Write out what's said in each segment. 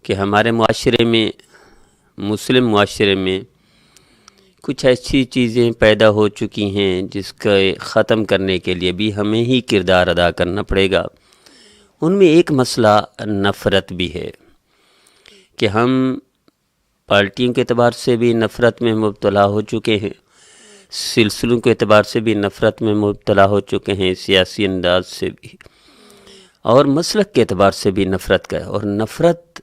کہ ہمارے معاشرے میں، مسلم معاشرے میں کچھ ایسی چیزیں پیدا ہو چکی ہیں جس کا ختم کرنے کے لیے بھی ہمیں ہی کردار ادا کرنا پڑے گا۔ ان میں ایک مسئلہ نفرت بھی ہے کہ ہم پارٹیوں کے اعتبار سے بھی نفرت میں مبتلا ہو چکے ہیں، سلسلوں کے اعتبار سے بھی نفرت میں مبتلا ہو چکے ہیں، سیاسی انداز سے بھی، اور مسلک کے اعتبار سے بھی نفرت کا ہے۔ اور نفرت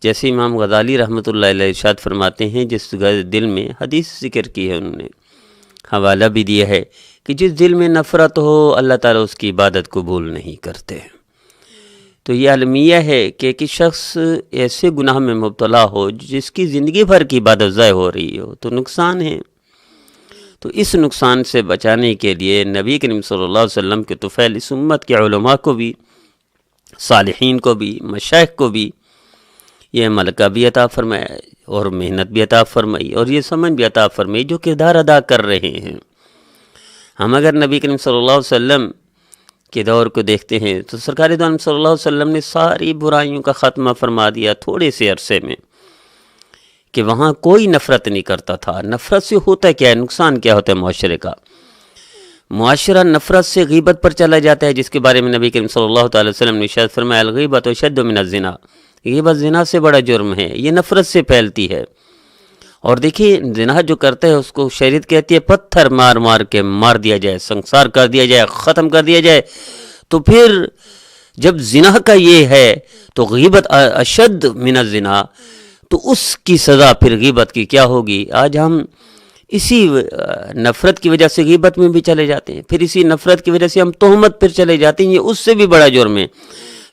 جیسے امام غزالی رحمۃ اللہ علیہ ارشاد فرماتے ہیں، جس دل میں، حدیث ذکر کی ہے انہوں نے، حوالہ بھی دیا ہے کہ جس دل میں نفرت ہو اللہ تعالیٰ اس کی عبادت قبول نہیں کرتے۔ تو یہ المیہ ہے کہ ایک شخص ایسے گناہ میں مبتلا ہو جس کی زندگی بھر کی عبادت ضائع ہو رہی ہو تو نقصان ہے۔ تو اس نقصان سے بچانے کے لیے نبی کریم صلی اللہ علیہ وسلم کے طفیل اس امت کے علماء کو بھی، صالحین کو بھی، مشائخ کو بھی یہ ملکہ بھی عطا فرمایا اور محنت بھی عطا فرمائی اور یہ سمجھ بھی عطا فرمائی جو کردار ادا کر رہے ہیں۔ ہم اگر نبی کریم صلی اللہ علیہ وسلم کے دور کو دیکھتے ہیں تو سرکار دو عالم صلی اللہ علیہ وسلم نے ساری برائیوں کا خاتمہ فرما دیا تھوڑے سے عرصے میں، کہ وہاں کوئی نفرت نہیں کرتا تھا۔ نفرت سے ہوتا کیا ہے، نقصان کیا ہوتا ہے معاشرے کا؟ معاشرہ نفرت سے غیبت پر چلا جاتا ہے، جس کے بارے میں نبی کریم صلی اللہ تعالی وسلم نے ارشاد فرمایا الغیبۃ اشد من الزنا، غیبت زنا سے بڑا جرم ہے، یہ نفرت سے پھیلتی ہے۔ اور دیکھیے زنا جو کرتا ہے اس کو شریعت کہتی ہے پتھر مار مار کے مار دیا جائے، سنسار کر دیا جائے، ختم کر دیا جائے۔ تو پھر جب زنا کا یہ ہے تو غیبت اشد من الزنا، تو اس کی سزا پھر غیبت کی کیا ہوگی؟ آج ہم اسی نفرت کی وجہ سے غیبت میں بھی چلے جاتے ہیں، پھر اسی نفرت کی وجہ سے ہم تہمت پر چلے جاتے ہیں، یہ اس سے بھی بڑا جرم ہے۔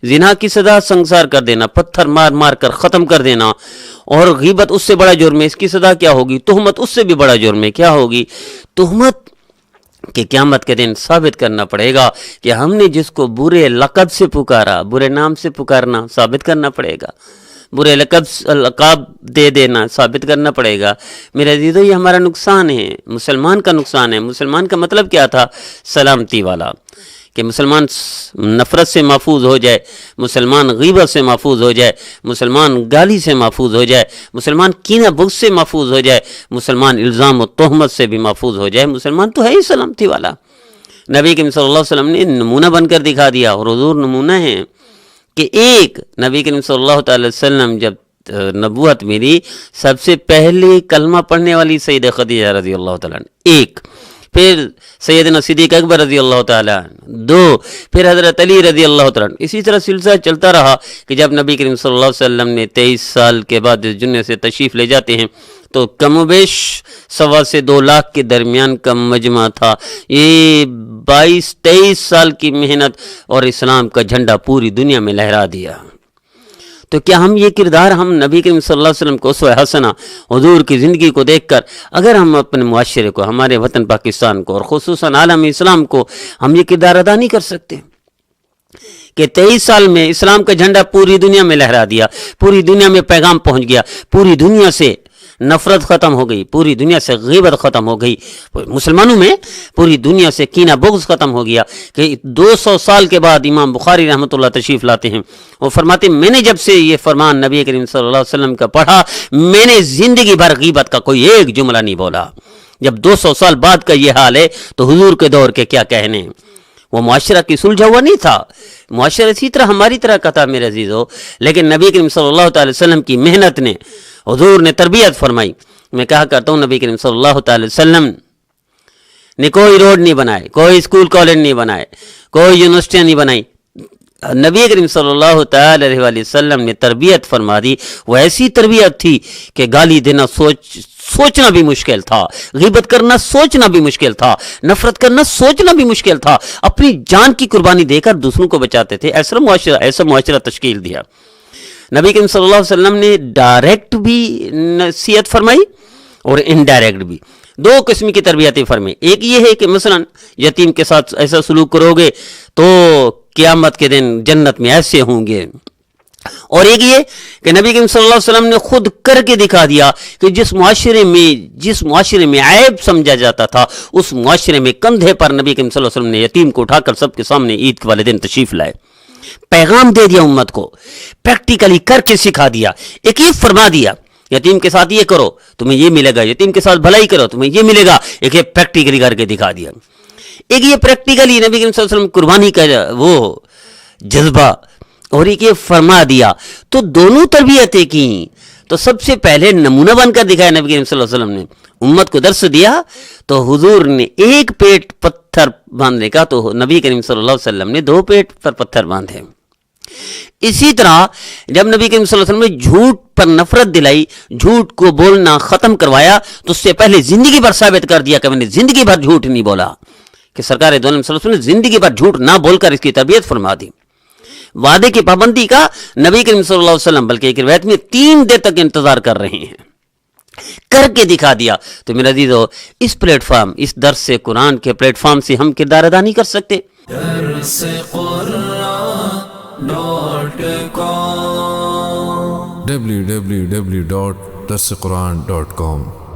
زنا کی سزا سنسار کر دینا، پتھر مار مار کر ختم کر دینا، اور غیبت اس سے بڑا جرم ہے، اس کی سزا کیا ہوگی؟ تہمت اس سے بھی بڑا جرم ہے، کیا ہوگی؟ تہمت کہ قیامت کے دن ثابت کرنا پڑے گا کہ ہم نے جس کو برے لقب سے پکارا، برے نام سے پکارنا ثابت کرنا پڑے گا، برے لقب دے دینا ثابت کرنا پڑے گا۔ میرے عزیزو یہ ہمارا نقصان ہے، مسلمان کا نقصان ہے۔ مسلمان کا مطلب کیا تھا؟ سلامتی والا، کہ مسلمان نفرت سے محفوظ ہو جائے، مسلمان غیبت سے محفوظ ہو جائے، مسلمان گالی سے محفوظ ہو جائے، مسلمان کینہ بغض سے محفوظ ہو جائے، مسلمان الزام و تہمت سے بھی محفوظ ہو جائے۔ مسلمان تو ہے ہی سلامتی والا۔ نبی کریم صلی اللہ علیہ وسلم نے نمونہ بن کر دکھا دیا، اور حضور نمونہ ہیں کہ ایک نبی کریم صلی اللہ تعالی وسلم جب نبوت ملی، سب سے پہلے کلمہ پڑھنے والی سیدہ خدیجہ رضی اللہ تعالیٰ عنہ، ایک، پھر سیدنا صدیق اکبر رضی اللہ تعالیٰ عنہ، دو، پھر حضرت علی رضی اللہ تعالیٰ عنہ۔ اسی طرح سلسلہ چلتا رہا کہ جب نبی کریم صلی اللہ علیہ وسلم نے 23 سال کے بعد اس دنیا سے تشریف لے جاتے ہیں تو کم و بیش 1.25 سے 2 لاکھ کے درمیان کا مجمع تھا۔ یہ 22-23 سال کی محنت اور اسلام کا جھنڈا پوری دنیا میں لہرا دیا۔ تو کیا ہم یہ کردار، ہم نبی کریم صلی اللہ علیہ وسلم کو اسوہ حسنہ حضور کی زندگی کو دیکھ کر اگر ہم اپنے معاشرے کو، ہمارے وطن پاکستان کو، اور خصوصاً عالم اسلام کو ہم یہ کردار ادا نہیں کر سکتے کہ 23 سال میں اسلام کا جھنڈا پوری دنیا میں لہرا دیا، پوری دنیا میں پیغام پہنچ گیا، پوری دنیا سے نفرت ختم ہو گئی، پوری دنیا سے غیبت ختم ہو گئی، مسلمانوں میں پوری دنیا سے کینہ بغض ختم ہو گیا۔ کہ 200 سال کے بعد امام بخاری رحمۃ اللہ تشریف لاتے ہیں، وہ فرماتے ہیں میں نے جب سے یہ فرمان نبی کریم صلی اللہ علیہ وسلم کا پڑھا، میں نے زندگی بھر غیبت کا کوئی ایک جملہ نہیں بولا۔ جب 200 سال بعد کا یہ حال ہے تو حضور کے دور کے کیا کہنے؟ وہ معاشرہ کی سلجھا ہوا نہیں تھا، معاشرہ اسی طرح ہماری طرح کا تھا میرے عزیزو، لیکن نبی کریم صلی اللہ تعالی وسلم کی محنت نے، حضور نے تربیت فرمائی۔ میں کہا کرتا ہوں نبی کریم صلی اللہ تعالی وسلم نے کوئی روڈ نہیں بنائے، کوئی اسکول کالج نہیں بنائے، کوئی یونیورسٹیاں نہیں بنائی، نبی کریم صلی اللہ تعالی علیہ وآلہ وسلم نے تربیت فرما دی۔ وہ ایسی تربیت تھی کہ گالی دینا سوچنا بھی مشکل تھا، غیبت کرنا سوچنا بھی مشکل تھا، نفرت کرنا سوچنا بھی مشکل تھا، اپنی جان کی قربانی دے کر دوسروں کو بچاتے تھے۔ ایسا معاشرہ تشکیل دیا۔ نبی کریم صلی اللہ علیہ وسلم نے ڈائریکٹ بھی نصیحت فرمائی اور انڈائریکٹ بھی، 2 قسم کی تربیتیں فرمائی۔ ایک یہ ہے کہ مثلا یتیم کے ساتھ ایسا سلوک کرو گے تو قیامت کے دن جنت میں ایسے ہوں گے، اور ایک یہ کہ نبی کریم صلی اللہ علیہ وسلم نے خود کر کے دکھا دیا کہ جس معاشرے میں عیب سمجھا جاتا تھا اس معاشرے میں کندھے پر نبی کریم صلی اللہ علیہ وسلم نے یتیم کو اٹھا کر سب کے سامنے عید کے والے دن تشریف لائے۔ پیغام دے دیا امت کو، پریکٹیکلی کر کے سکھا دیا، ایک یہ فرما دیا یتیم کے ساتھ یہ کرو تمہیں یہ ملے گا، یتیم کے ساتھ بھلائی کرو تمہیں یہ ملے گا، ایک یہ پریکٹیکلی کر کے دکھا دیا، ایک یہ پریکٹیکلی نبی کریم صلی اللہ علیہ وسلم قربانی کا وہ جذبہ، اور ایک یہ فرما دیا، تو دونوں تربیتیں کی۔ تو سب سے پہلے نمونہ بن کر دکھایا نبی کریم صلی اللہ علیہ وسلم نے، امت کو درس دیا، تو حضور نے ایک پیٹ پتھر باندھنے کا تو نبی کریم صلی اللہ علیہ وسلم نے 2 پیٹ پر پتھر باندھے۔ اسی طرح جب نبی کریم صلی اللہ علیہ وسلم نے جھوٹ پر نفرت دلائی، جھوٹ کو بولنا ختم کروایا، تو اس سے پہلے زندگی بھر ثابت کر دیا کہ میں نے زندگی بھر جھوٹ نہیں بولا، کہ سرکار دو عالم صلی اللہ علیہ وسلم نے زندگی بھر جھوٹ نہ بول کر اس کی تربیت فرما دی۔ وعدے کی پابندی کا نبی کریم صلی اللہ علیہ وسلم بلکہ ایک روایت میں 3 دن تک انتظار کر رہے ہیں، کر کے دکھا دیا۔ تو میرے عزیزو، اس پلیٹ فارم، اس درس سے قرآن کے پلیٹ فارم سے ہم کردار ادا نہیں کر سکتے؟ www.darsequran.com